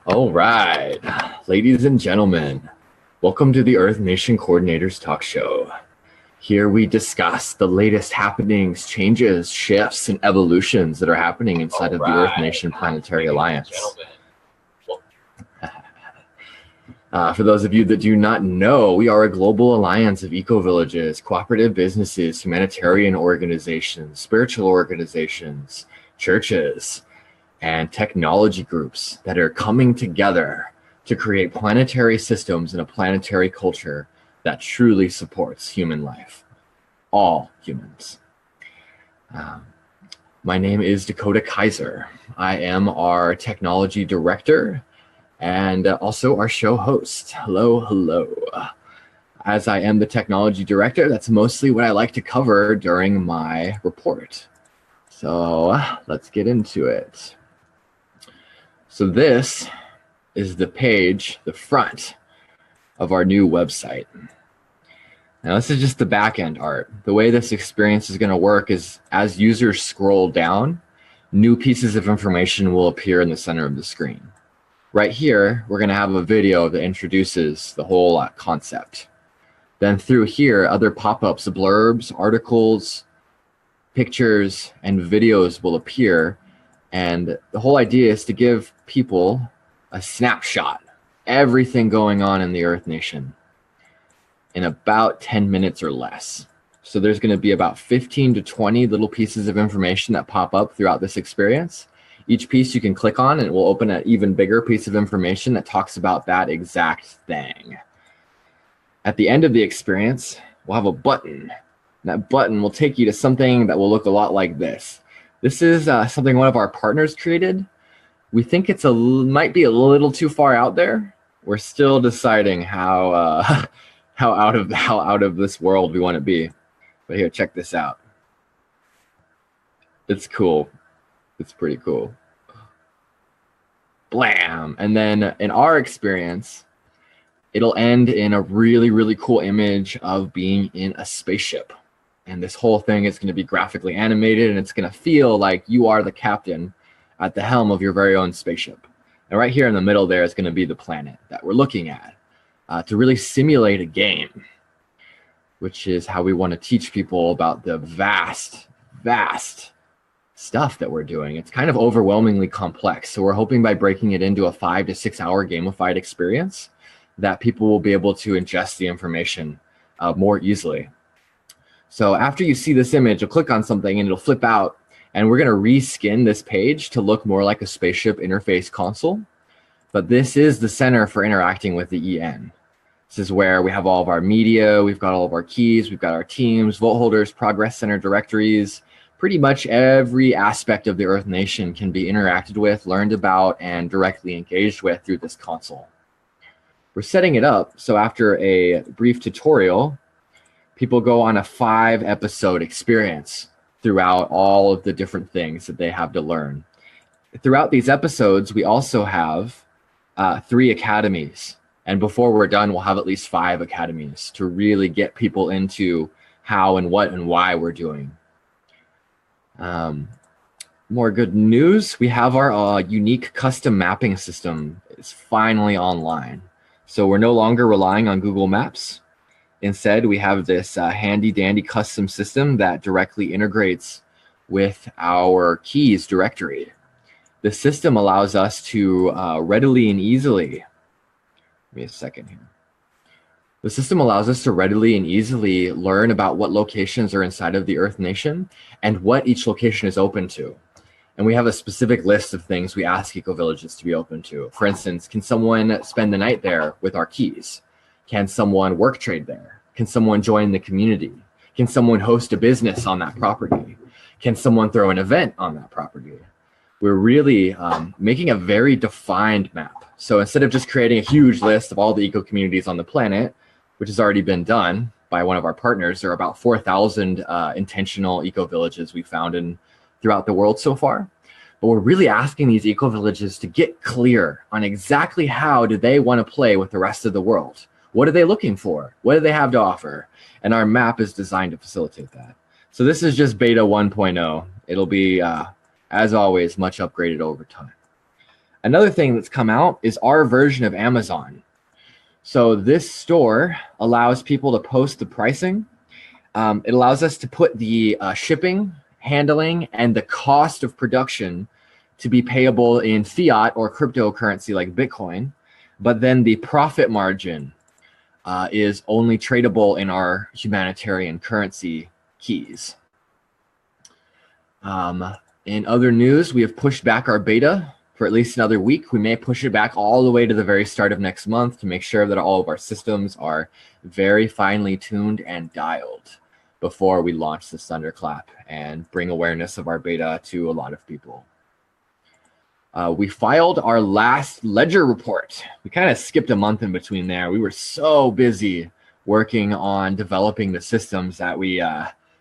All right, ladies and gentlemen, welcome to the Earth Nation Coordinators Talk Show. Here we discuss the latest happenings, changes, shifts, and evolutions that are happening inside of the Earth Nation Planetary Alliance. For those of you that do not know, we are a global alliance of eco-villages, cooperative businesses, humanitarian organizations, spiritual organizations, churches, and technology groups that are coming together to create planetary systems and a planetary culture that truly supports human life, all humans. My name is Dakota Kaiser. I am our technology director and also our show host. Hello. As I am the technology director, that's mostly what I like to cover during my report. So let's get into it. So this is the page, the front of our new website. Now this is just the back end art. The way this experience is going to work is as users scroll down, new pieces of information will appear in the center of the screen. Right here, we're going to have a video that introduces the whole concept. Then through here, other pop-ups, blurbs, articles, pictures, and videos will appear. And the whole idea is to give people a snapshot, everything going on in the Earth Nation in about 10 minutes or less. So there's going to be about 15 to 20 little pieces of information that pop up throughout this experience. Each piece you can click on and it will open an even bigger piece of information that talks about that exact thing. At the end of the experience, we'll have a button. That button will take you to something that will look a lot like this. This is something one of our partners created. We think it's might be a little too far out there. We're still deciding how out of this world we want to be. But here, check this out. It's cool. It's pretty cool. Blam! And then in our experience, it'll end in a really, really cool image of being in a spaceship. And this whole thing is going to be graphically animated, and it's going to feel like you are the captain at the helm of your very own spaceship. And right here in the middle there is going to be the planet that we're looking at to really simulate a game, which is how we want to teach people about the vast stuff that we're doing. It's kind of overwhelmingly complex. So we're hoping by breaking it into a 5 to 6 hour gamified experience that people will be able to ingest the information more easily. So after you see this image, you'll click on something and it'll flip out, and we're going to reskin this page to look more like a spaceship interface console. But this is the center for interacting with the EN. This is where we have all of our media, we've got all of our keys, we've got our teams, vote holders, progress center directories. Pretty much every aspect of the Earth Nation can be interacted with, learned about, and directly engaged with through this console. We're setting it up so after a brief tutorial, people go on a 5-episode experience throughout all of the different things that they have to learn. Throughout these episodes, we also have 3 academies. And before we're done, we'll have at least 5 academies to really get people into how and what and why we're doing. More good news, we have our unique custom mapping system. It's finally online. So we're no longer relying on Google Maps. Instead, we have this handy dandy custom system that directly integrates with our keys directory. The system allows us to readily and easily, give me a second here. The system allows us to readily and easily learn about what locations are inside of the Earth Nation and what each location is open to. And we have a specific list of things we ask eco-villages to be open to. For instance, can someone spend the night there with our keys? Can someone work trade there? Can someone join the community? Can someone host a business on that property? Can someone throw an event on that property? We're really making a very defined map. So instead of just creating a huge list of all the eco communities on the planet, which has already been done by one of our partners, there are about 4,000 intentional eco villages we found throughout the world so far. But we're really asking these eco villages to get clear on exactly how do they want to play with the rest of the world. What are they looking for? What do they have to offer? And our map is designed to facilitate that. So this is just beta 1.0. It'll be, as always, much upgraded over time. Another thing that's come out is our version of Amazon. So this store allows people to post the pricing. It allows us to put the shipping, handling, and the cost of production to be payable in fiat or cryptocurrency like Bitcoin. But then the profit margin is only tradable in our humanitarian currency keys. In other news, we have pushed back our beta for at least another week. We may push it back all the way to the very start of next month to make sure that all of our systems are very finely tuned and dialed before we launch this thunderclap and bring awareness of our beta to a lot of people. We filed our last ledger report. We kind of skipped a month in between there. We were so busy working on developing the systems that we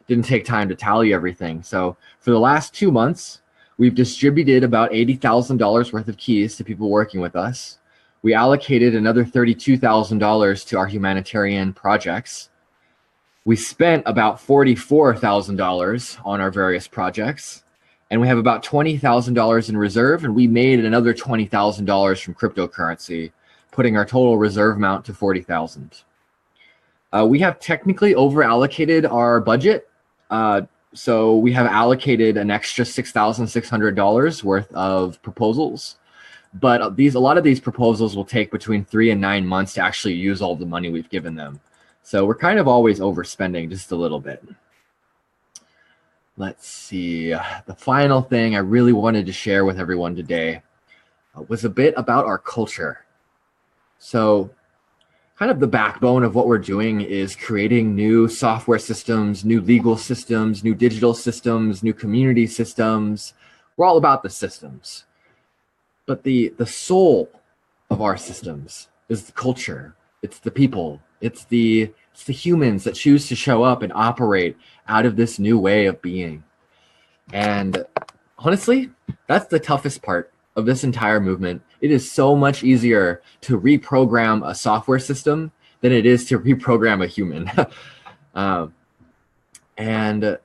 didn't take time to tally everything. So for the last 2 months, we've distributed about $80,000 worth of keys to people working with us. We allocated another $32,000 to our humanitarian projects. We spent about $44,000 on our various projects. And we have about $20,000 in reserve, and we made another $20,000 from cryptocurrency, putting our total reserve amount to $40,000. We have technically over-allocated our budget. So we have allocated an extra $6,600 worth of proposals. But a lot of these proposals will take between 3 and 9 months to actually use all the money we've given them. So we're kind of always overspending just a little bit. Let's see. The final thing I really wanted to share with everyone today was a bit about our culture. So kind of the backbone of what we're doing is creating new software systems, new legal systems, new digital systems, new community systems. We're all about the systems. But the soul of our systems is the culture. It's the people. It's the humans that choose to show up and operate out of this new way of being. And honestly, that's the toughest part of this entire movement. It is so much easier to reprogram a software system than it is to reprogram a human. And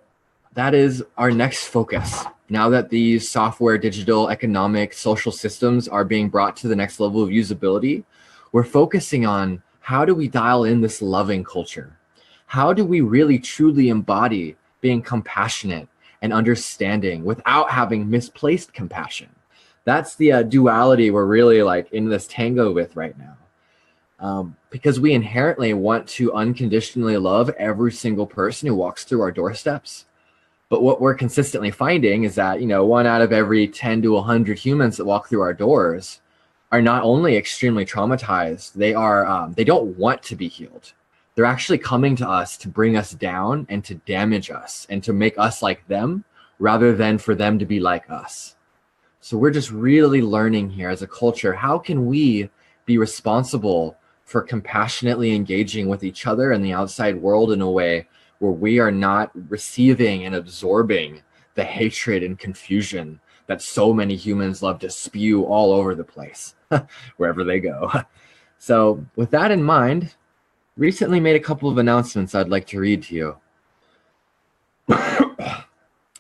that is our next focus. Now that these software, digital, economic, social systems are being brought to the next level of usability, we're focusing on how do we dial in this loving culture? How do we really truly embody being compassionate and understanding without having misplaced compassion? That's the duality we're really like in this tango with right now. Because we inherently want to unconditionally love every single person who walks through our doorsteps. But what we're consistently finding is that, 1 out of every 10 to 100 humans that walk through our doors are not only extremely traumatized, they don't want to be healed. They're actually coming to us to bring us down and to damage us and to make us like them rather than for them to be like us. So we're just really learning here as a culture, how can we be responsible for compassionately engaging with each other and the outside world in a way where we are not receiving and absorbing the hatred and confusion that so many humans love to spew all over the place, wherever they go. So with that in mind, recently made a couple of announcements I'd like to read to you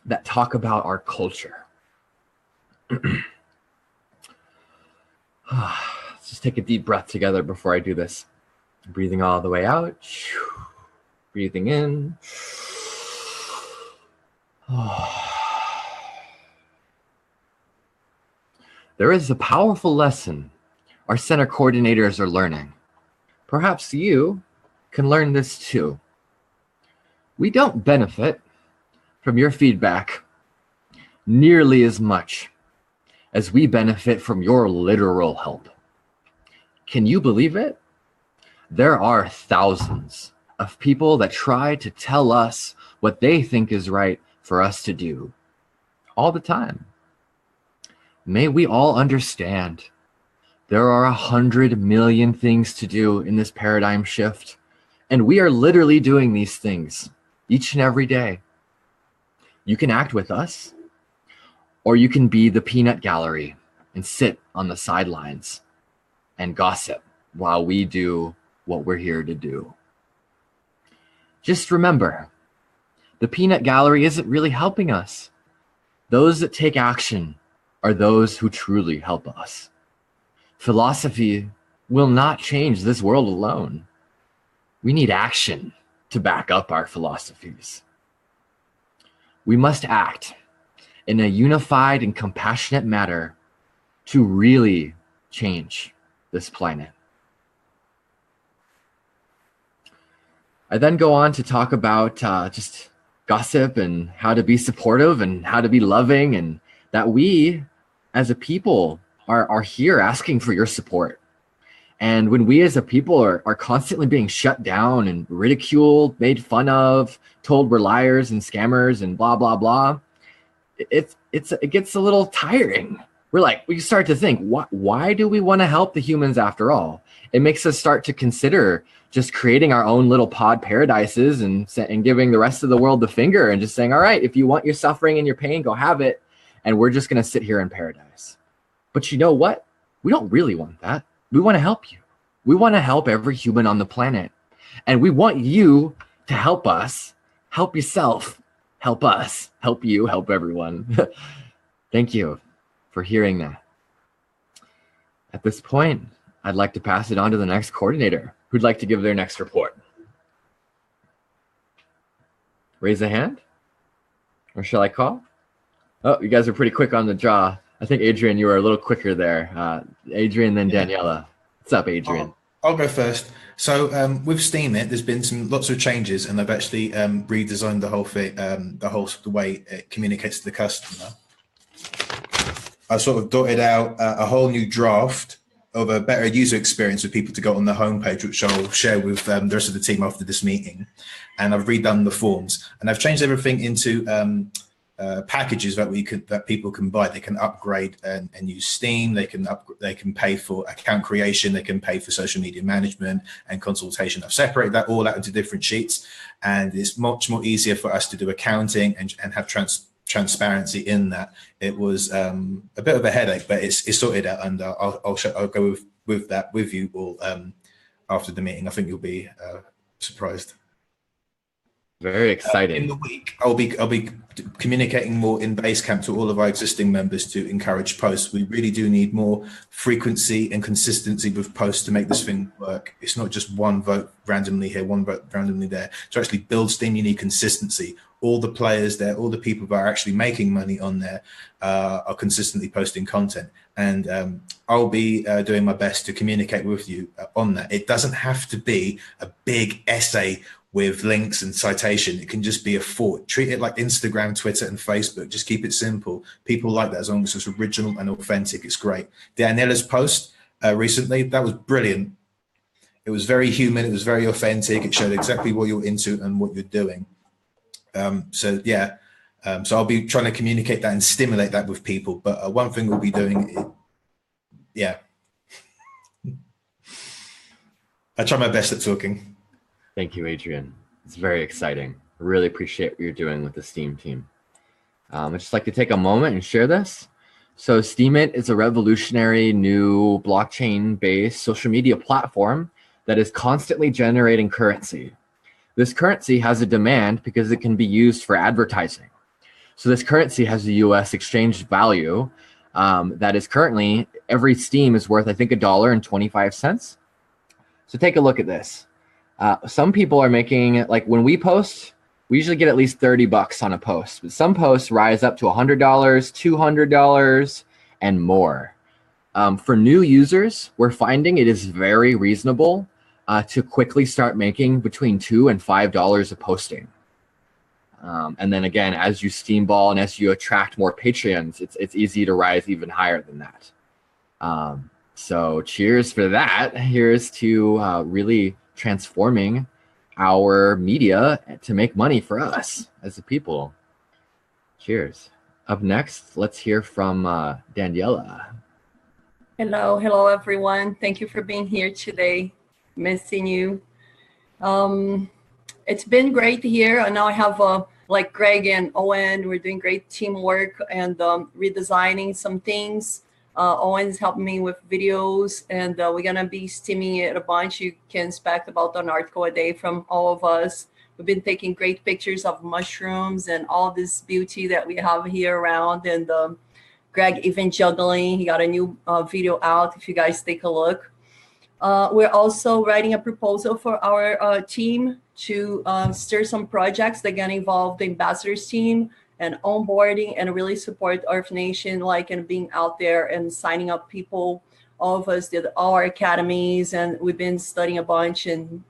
that talk about our culture. Let's just take a deep breath together before I do this. Breathing all the way out. Breathing in. There is a powerful lesson our center coordinators are learning. Perhaps you can learn this too. We don't benefit from your feedback nearly as much as we benefit from your literal help. Can you believe it? There are thousands of people that try to tell us what they think is right for us to do all the time. May we all understand there are 100 million things to do in this paradigm shift, and we are literally doing these things each and every day. You can act with us, or you can be the peanut gallery and sit on the sidelines and gossip while we do what we're here to do. Just remember, the peanut gallery isn't really helping us. Those that take action are those who truly help us. Philosophy will not change this world alone. We need action to back up our philosophies. We must act in a unified and compassionate manner to really change this planet. I then go on to talk about just gossip and how to be supportive and how to be loving, and that we as a people are here asking for your support. And when we as a people are constantly being shut down and ridiculed, made fun of, told we're liars and scammers and blah, blah, blah, it gets a little tiring. We start to think, why do we want to help the humans after all? It makes us start to consider just creating our own little pod paradises and giving the rest of the world the finger and just saying, all right, if you want your suffering and your pain, go have it. And we're just going to sit here in paradise. But you know what? We don't really want that. We want to help you. We want to help every human on the planet. And we want you to help us, help yourself, help us, help you, help everyone. Thank you for hearing that. At this point, I'd like to pass it on to the next coordinator who'd like to give their next report. Raise a hand? Or shall I call? Oh, you guys are pretty quick on the draw. I think, Adrian, you were a little quicker there. Adrian, then Daniela. What's up, Adrian? I'll go first. So with Steemit, there's been lots of changes, and I've actually redesigned the whole thing, the way it communicates to the customer. I sort of dotted out a whole new draft of a better user experience for people to go on the homepage, which I'll share with the rest of the team after this meeting. And I've redone the forms, and I've changed everything into packages that people can buy. They can upgrade and use Steam. They can pay for account creation. They can pay for social media management and consultation. I've separated that all out into different sheets, and it's much more easier for us to do accounting and have transparency in that. It was a bit of a headache, but it's sorted out, and I'll go with that with you all after the meeting. I think you'll be surprised. Very exciting. In the week, I'll be communicating more in Basecamp to all of our existing members to encourage posts. We really do need more frequency and consistency with posts to make this thing work. It's not just one vote randomly here, one vote randomly there. To actually build Steam, you need consistency. All the players there, all the people that are actually making money on there are consistently posting content. And I'll be doing my best to communicate with you on that. It doesn't have to be a big essay with links and citation. It can just be a thought. Treat it like Instagram, Twitter, and Facebook. Just keep it simple. People like that as long as it's original and authentic. It's great. Daniela's post recently, that was brilliant. It was very human. It was very authentic. It showed exactly what you're into and what you're doing. So I'll be trying to communicate that and stimulate that with people. But one thing we'll be doing, I try my best at talking. Thank you, Adrian. It's very exciting. I really appreciate what you're doing with the Steam team. I'd just like to take a moment and share this. So Steemit is a revolutionary new blockchain-based social media platform that is constantly generating currency. This currency has a demand because it can be used for advertising. So this currency has a US exchange value that is currently, every Steam is worth, I think, $1.25. So take a look at this. Some people are making, like when we post, we usually get at least $30 on a post, but some posts rise up to $100, $200, and more. For new users, we're finding it is very reasonable to quickly start making between $2 and $5 a posting. And then again, as you steamball and as you attract more Patreons, it's easy to rise even higher than that. So cheers for that. Here's to really transforming our media to make money for us as a people. Cheers. Up next, let's hear from Daniela. Hello everyone. Thank you for being here today. Missing you. It's been great here. And now I have like Greg and Owen. We're doing great teamwork and redesigning some things. Owen's helping me with videos, and we're gonna be steaming it a bunch. You can expect about an article a day from all of us. We've been taking great pictures of mushrooms and all this beauty that we have here around, and Greg even juggling. He got a new video out. If you guys take a look. We're also writing a proposal for our team to steer some projects that can involve the ambassadors team and onboarding and really support Earth Nation, like, and being out there and signing up people. All of us did all our academies, and we've been studying a bunch. And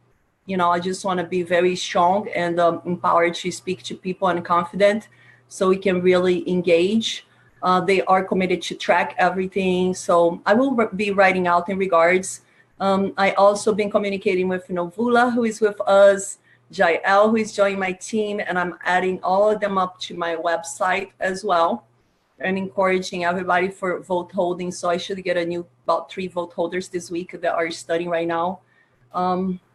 I just want to be very strong and empowered to speak to people and confident, so we can really engage. They are committed to track everything, so I will be writing out in regards. I also been communicating with Novula, who is with us, Jael, who is joining my team, and I'm adding all of them up to my website as well, and encouraging everybody for vote holding. So I should get about 3 vote holders this week that are studying right now.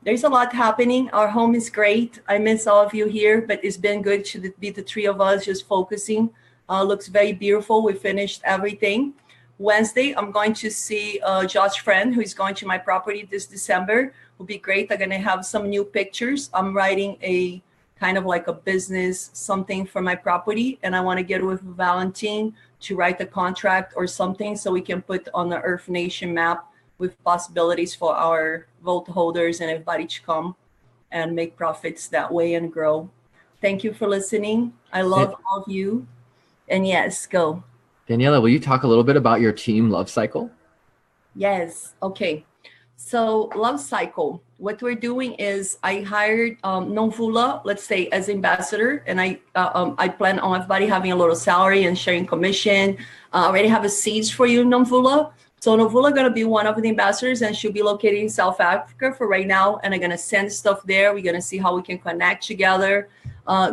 There's a lot happening. Our home is great. I miss all of you here, but it's been good to be the 3 of us just focusing. Looks very beautiful. We finished everything. Wednesday, I'm going to see Josh Friend, who is going to my property this December. Will be great. I'm going to have some new pictures. I'm writing a kind of like a business something for my property, and I want to get with Valentine to write a contract or something so we can put on the Earth Nation map with possibilities for our vote holders and everybody to come and make profits that way and grow. Thank you for listening. I love all of you. And yes, go. Daniela, will you talk a little bit about your team Love Cycle? Yes. Okay. So Love Cycle, what we're doing is I hired Novula, let's say, as ambassador, and I plan on everybody having a little salary and sharing commission. I already have a seeds for you, Novula. So Novula going to be one of the ambassadors, and she'll be located in South Africa for right now. And I'm going to send stuff there. We're going to see how we can connect together.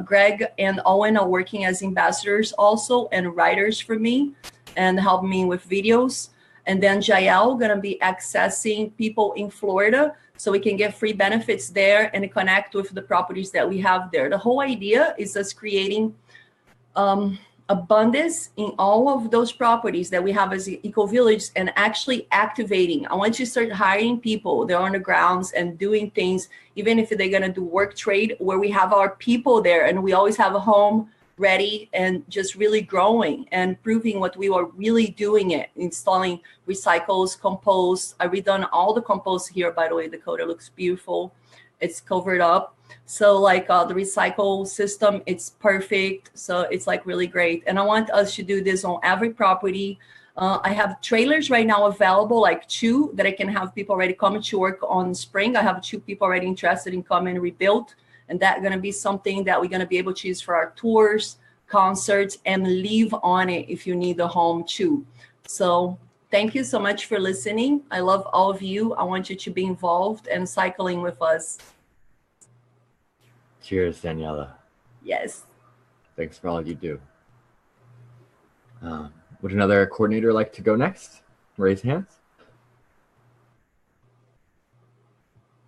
Greg and Owen are working as ambassadors also and writers for me and help me with videos. And then Jael going to be accessing people in Florida so we can get free benefits there and connect with the properties that we have there. The whole idea is us creating abundance in all of those properties that we have as eco village and actually activating. I want you to start hiring people. They're on the grounds and doing things, even if they're going to do work trade, where we have our people there and we always have a home ready and just really growing and proving what we were really doing it, installing recycles, compost. I redone all the compost here, by the way. The coder looks beautiful. It's covered up. So like the recycle system, it's perfect. So it's like really great. And I want us to do this on every property. I have trailers right now available, like 2 that I can have people already coming to work on spring. I have 2 people already interested in coming and rebuild. And that's going to be something that we're going to be able to use for our tours, concerts, and live on it if you need a home too. So thank you so much for listening. I love all of you. I want you to be involved and cycling with us. Cheers, Daniela. Yes. Thanks for all you do. Would another coordinator like to go next? Raise hands.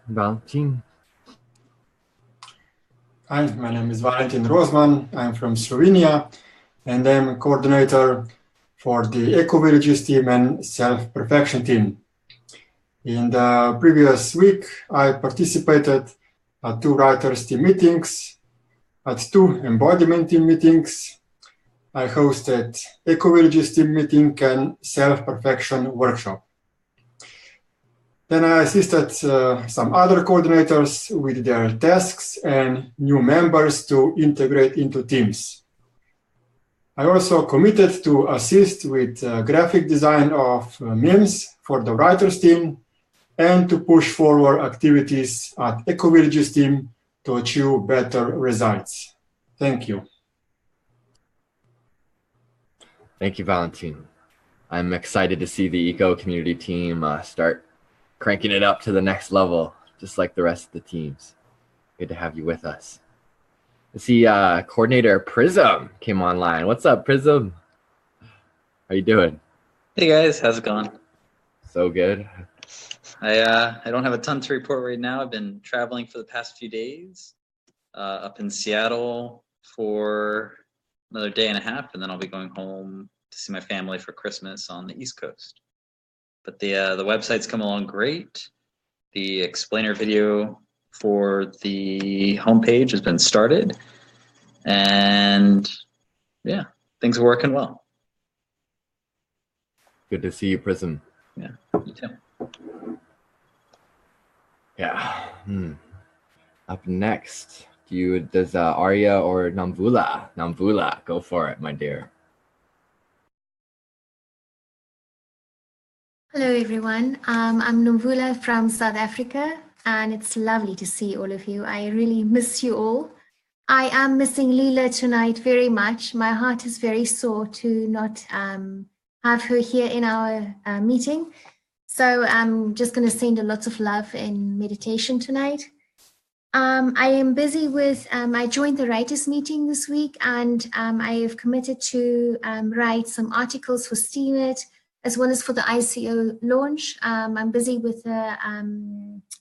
Valentin. Hi, my name is Valentin Rozman. I'm from Slovenia, and I'm a coordinator for the Eco Villages team and Self-Perfection team. In the previous week, I participated at 2 writers team meetings, at 2 embodiment team meetings. I hosted Eco Villages team meeting and Self-Perfection workshop. Then I assisted some other coordinators with their tasks and new members to integrate into teams. I also committed to assist with graphic design of memes for the writers team and to push forward activities at Eco Villages team to achieve better results. Thank you. Thank you, Valentin. I'm excited to see the eco community team start cranking it up to the next level, just like the rest of the teams. Good to have you with us. I see coordinator Prism came online. What's up, Prism? How you doing? Hey guys, how's it going? So good. I don't have a ton to report right now. I've been traveling for the past few days, up in Seattle for another day and a half, and then I'll be going home to see my family for Christmas on the East Coast. But the website's come along great. The explainer video for the homepage has been started, and yeah, things are working well. Good to see you, Prism. Yeah, you too. Yeah. Up next, does Arya or Namvula, go for it, my dear. Hello, everyone. I'm Namvula from South Africa, and it's lovely to see all of you. I really miss you all. I am missing Leela tonight very much. My heart is very sore to not have her here in our meeting. So I'm just going to send her lots of love in meditation tonight. I am busy with, I joined the writers meeting this week, and I have committed to write some articles for SteamIt, as well as for the ICO launch. I'm busy with a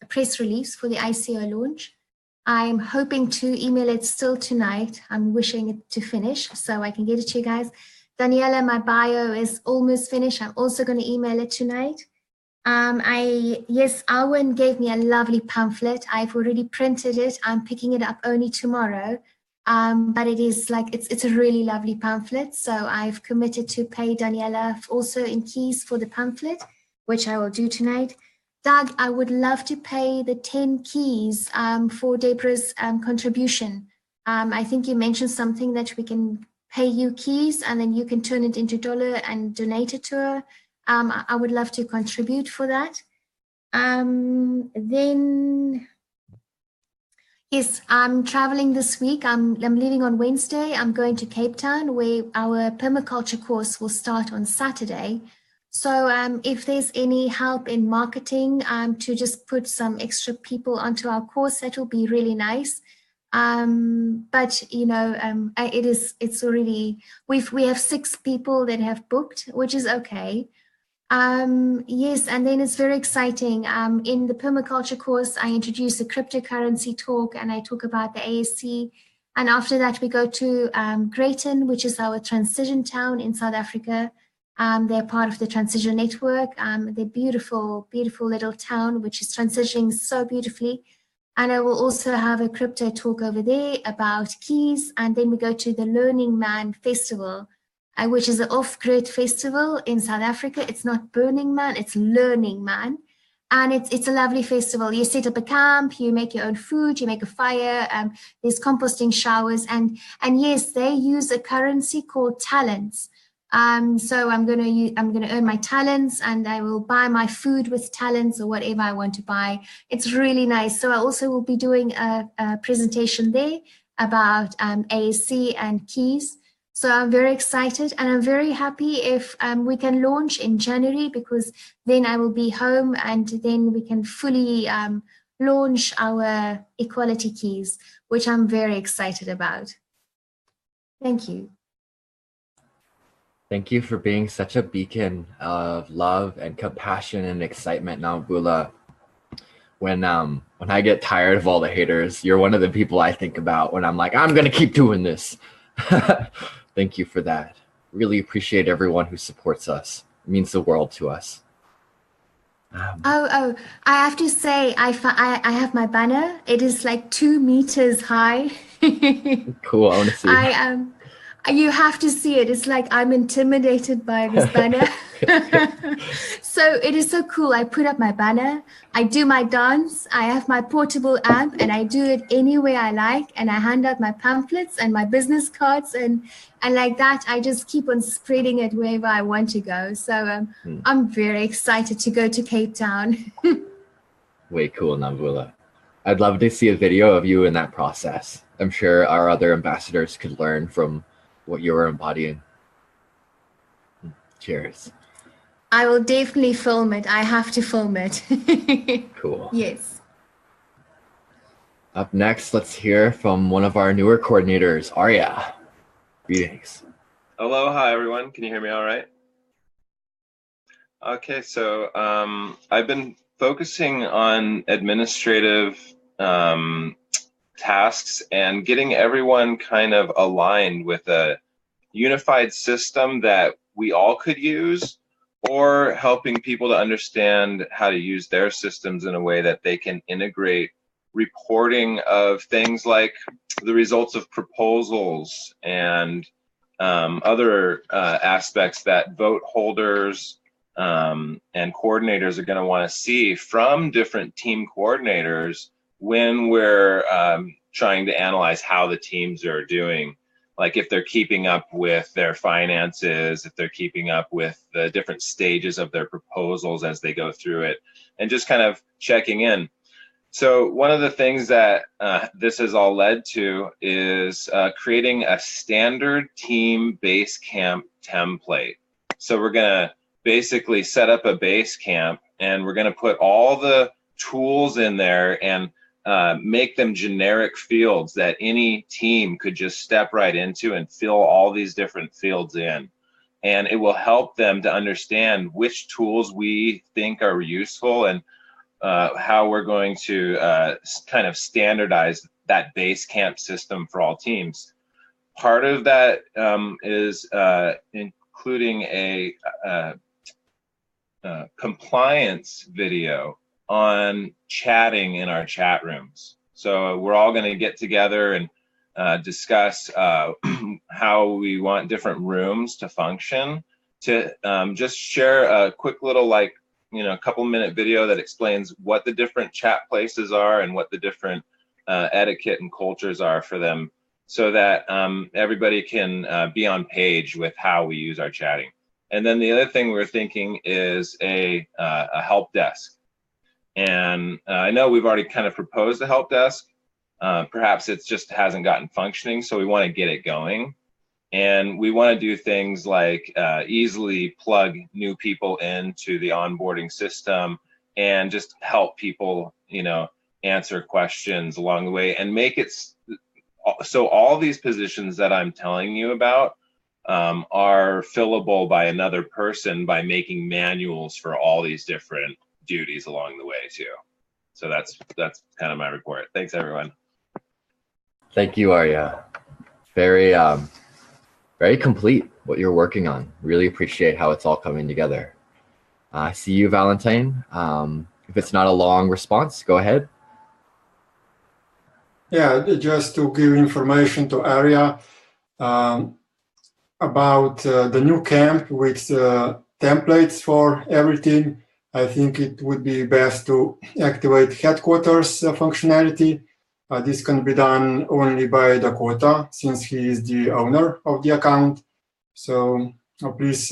press release for the ICO launch. I'm hoping to email it still tonight. I'm wishing it to finish so I can get it to you guys. Daniela, my bio is almost finished. I'm also going to email it tonight. Yes, Arwen gave me a lovely pamphlet. I've already printed it. I'm picking it up only tomorrow. But it is like, it's a really lovely pamphlet. So I've committed to pay Daniela also in keys for the pamphlet, which I will do tonight. Doug, I would love to pay the 10 keys for Deborah's contribution. I think you mentioned something that we can pay you keys and then you can turn it into dollar and donate it to her. I would love to contribute for that. Then, yes, I'm traveling this week. I'm leaving on Wednesday. I'm going to Cape Town, where our permaculture course will start on Saturday. So if there's any help in marketing to just put some extra people onto our course, that will be really nice. But you know, it's already, we have 6 people that have booked, which is okay. Yes, and then it's very exciting. In the permaculture course, I introduce a cryptocurrency talk and I talk about the ASC. And after that, we go to Greyton, which is our transition town in South Africa. They're part of the Transition Network. They're beautiful, beautiful little town, which is transitioning so beautifully. And I will also have a crypto talk over there about keys. And then we go to the Learning Man Festival, which is an off-grid festival in South Africa. It's not Burning Man, it's Learning Man. And it's a lovely festival. You set up a camp, you make your own food, you make a fire, there's composting showers. And yes, they use a currency called talents. So I'm gonna earn my talents and I will buy my food with talents or whatever I want to buy. It's really nice. So I also will be doing a presentation there about ASC and keys. So I'm very excited and I'm very happy if we can launch in January, because then I will be home and then we can fully launch our equality keys, which I'm very excited about. Thank you. Thank you for being such a beacon of love and compassion and excitement, Namvula. When I get tired of all the haters, you're one of the people I think about when I'm like, I'm gonna keep doing this. Thank you for that. Really appreciate everyone who supports us. It means the world to us. I have to say, I have my banner. It is like 2 meters high. Cool, I want to see. You have to see it. It's like I'm intimidated by this banner. So it is so cool. I put up my banner, I do my dance, I have my portable amp, and I do it any way I like. And I hand out my pamphlets and my business cards, and like that, I just keep on spreading it wherever I want to go. So I'm very excited to go to Cape Town. Way cool, Namvula. I'd love to see a video of you in that process. I'm sure our other ambassadors could learn from what you're embodying. Cheers. I will definitely film it. I have to film it. Cool. Yes. Up next, let's hear from one of our newer coordinators, Arya. Greetings. Aloha, everyone. Can you hear me all right? Okay, so I've been focusing on administrative tasks and getting everyone kind of aligned with a unified system that we all could use, or helping people to understand how to use their systems in a way that they can integrate reporting of things like the results of proposals and other aspects that vote holders and coordinators are going to want to see from different team coordinators when we're trying to analyze how the teams are doing. Like if they're keeping up with their finances, if they're keeping up with the different stages of their proposals as they go through it, and just kind of checking in. So one of the things that this has all led to is creating a standard team base camp template. So we're going to basically set up a base camp, and we're going to put all the tools in there and make them generic fields that any team could just step right into and fill all these different fields in. And it will help them to understand which tools we think are useful and how we're going to kind of standardize that base camp system for all teams. Part of that is including a compliance video on chatting in our chat rooms. So we're all going to get together and discuss how we want different rooms to function, to just share a quick little couple-minute video that explains what the different chat places are and what the different etiquette and cultures are for them, so that everybody can be on page with how we use our chatting. And then the other thing we're thinking is a help desk. And I know we've already kind of proposed a help desk. Perhaps it just hasn't gotten functioning, so we want to get it going. And we want to do things like easily plug new people into the onboarding system and just help people, answer questions along the way, and make it so all these positions that I'm telling you about are fillable by another person by making manuals for all these different duties along the way too. So that's kind of my report. Thanks, everyone. Thank you, Arya. Very complete what you're working on. Really appreciate how it's all coming together. I see you, Valentine. If it's not a long response, go ahead. Yeah, just to give information to Arya about the new camp with templates for everything. I think it would be best to activate headquarters functionality. This can be done only by Dakota, since he is the owner of the account. So please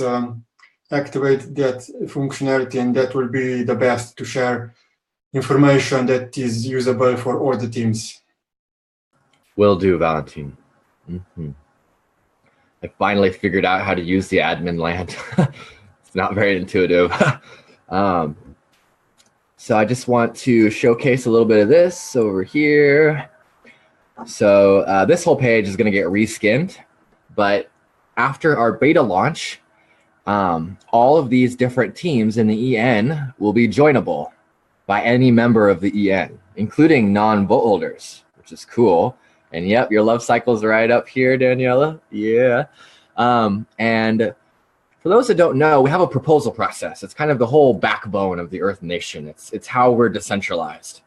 activate that functionality, and that will be the best to share information that is usable for all the teams. Will do, Valentine. I finally figured out how to use the admin land. It's not very intuitive. So I just want to showcase a little bit of this over here. So this whole page is going to get reskinned, but after our beta launch, all of these different teams in the EN will be joinable by any member of the EN, including non-vote holders, which is cool. And yep, your love cycle's right up here, Daniela. Yeah. And for those that don't know, we have a proposal process. It's kind of the whole backbone of the Earth Nation. It's how we're decentralized.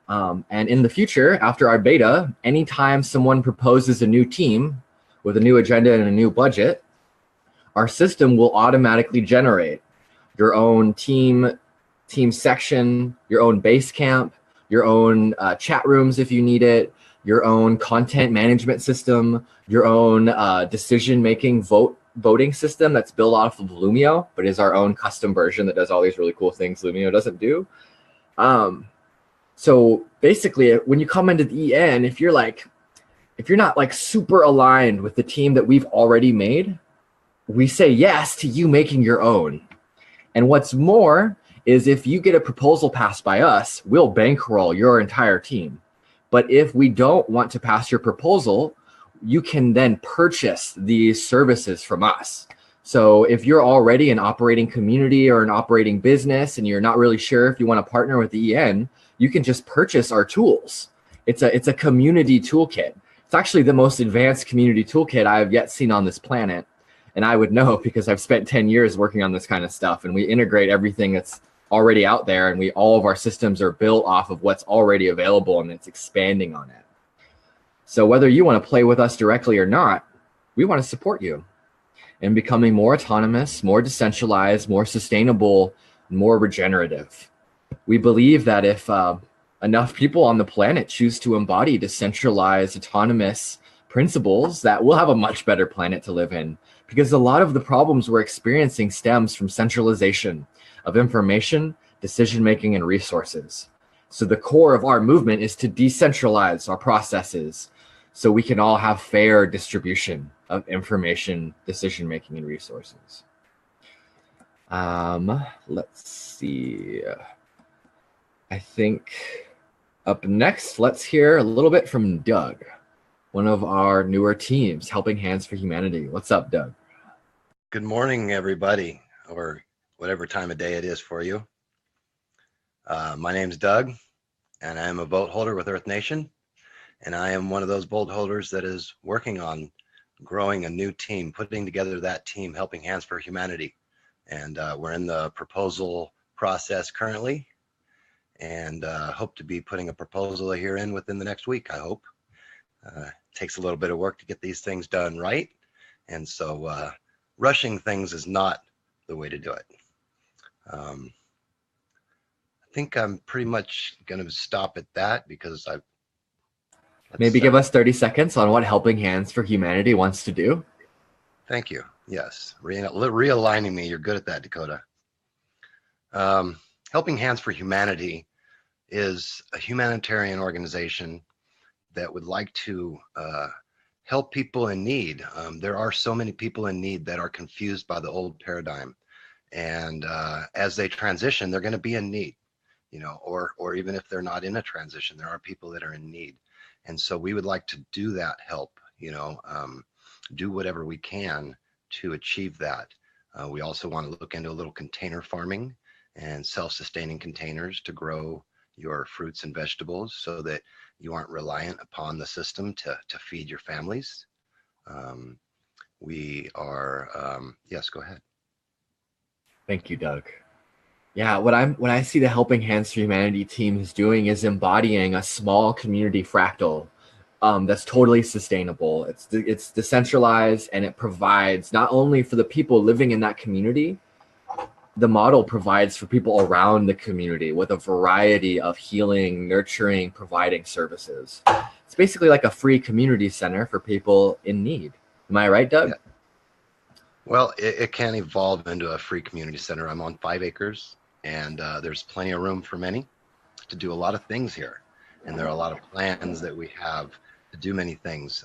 And in the future, after our beta, anytime someone proposes a new team with a new agenda and a new budget, our system will automatically generate your own team section, your own base camp, your own chat rooms if you need it, your own content management system, your own decision-making voting system that's built off of Lumio, but is our own custom version that does all these really cool things Lumio doesn't do. So basically, when you come into the EN, if you're not like super aligned with the team that we've already made, we say yes to you making your own. And what's more is if you get a proposal passed by us, we'll bankroll your entire team. But if we don't want to pass your proposal, you can then purchase these services from us. So if you're already an operating community or an operating business and you're not really sure if you want to partner with the EN, you can just purchase our tools. It's a community toolkit. It's actually the most advanced community toolkit I have yet seen on this planet. And I would know because I've spent 10 years working on this kind of stuff, and we integrate everything that's already out there, and all of our systems are built off of what's already available, and it's expanding on it. So whether you want to play with us directly or not, we want to support you. and becoming more autonomous, more decentralized, more sustainable, more regenerative. We believe that if enough people on the planet choose to embody decentralized, autonomous principles, that we'll have a much better planet to live in. Because a lot of the problems we're experiencing stems from centralization of information, decision-making, and resources. So the core of our movement is to decentralize our processes so we can all have fair distribution of information, decision-making, and resources. Let's see. I think up next, let's hear a little bit from Doug, one of our newer teams, Helping Hands for Humanity. What's up, Doug? Good morning, everybody, or whatever time of day it is for you. My name's Doug, and I am a boat holder with Earth Nation, and I am one of those boat holders that is working on growing a new team, putting together that team, Helping Hands for Humanity. And we're in the proposal process currently, and hope to be putting a proposal here in within the next week, I hope. Takes a little bit of work to get these things done right, and so rushing things is not the way to do it. I think I'm pretty much going to stop at that because I've maybe give us 30 seconds on what Helping Hands for Humanity wants to do. Thank you. Yes, realigning me. You're good at that, Dakota. Helping Hands for Humanity is a humanitarian organization that would like to help people in need. There are so many people in need that are confused by the old paradigm, and as they transition, they're going to be in need, you know, or even if they're not in a transition, there are people that are in need, and so we would like to do that help, you know, do whatever we can to achieve that. We also want to look into a little container farming and self-sustaining containers to grow your fruits and vegetables so that you aren't reliant upon the system to feed your families. We are, yes, go ahead. Thank you, Doug. Yeah, what I see the Helping Hands for Humanity team is doing is embodying a small community fractal that's totally sustainable. It's decentralized, and it provides not only for the people living in that community, the model provides for people around the community with a variety of healing, nurturing, providing services. It's basically like a free community center for people in need. Am I right, Doug? Yeah. Well, it can evolve into a free community center. I'm on 5 acres, and there's plenty of room for many to do a lot of things here. And there are a lot of plans that we have to do many things.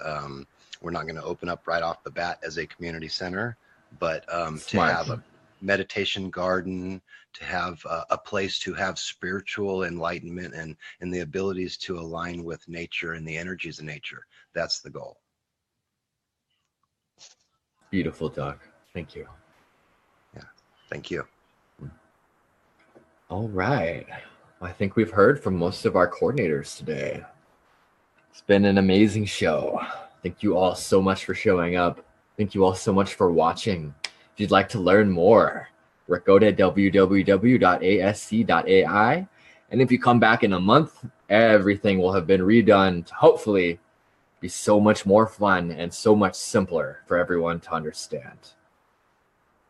We're not going to open up right off the bat as a community center, but to have a meditation garden, to have a place to have spiritual enlightenment and the abilities to align with nature and the energies of nature. That's the goal. Beautiful, Doug. Thank you. Yeah, thank you. All right. I think we've heard from most of our coordinators today. It's been an amazing show. Thank you all so much for showing up. Thank you all so much for watching. If you'd like to learn more, go to www.asc.ai. And if you come back in a month, everything will have been redone to hopefully be so much more fun and so much simpler for everyone to understand.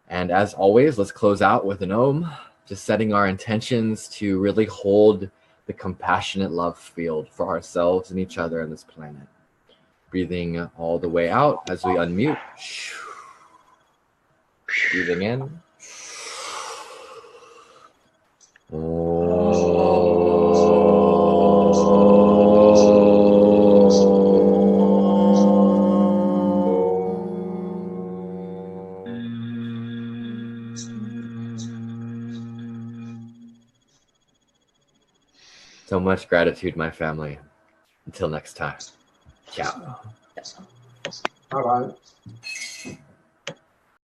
And as always, let's close out with an Om, just setting our intentions to really hold the compassionate love field for ourselves and each other on this planet. Breathing all the way out as we unmute. Breathing in. So much gratitude, my family. Until next time. Ciao. Bye-bye.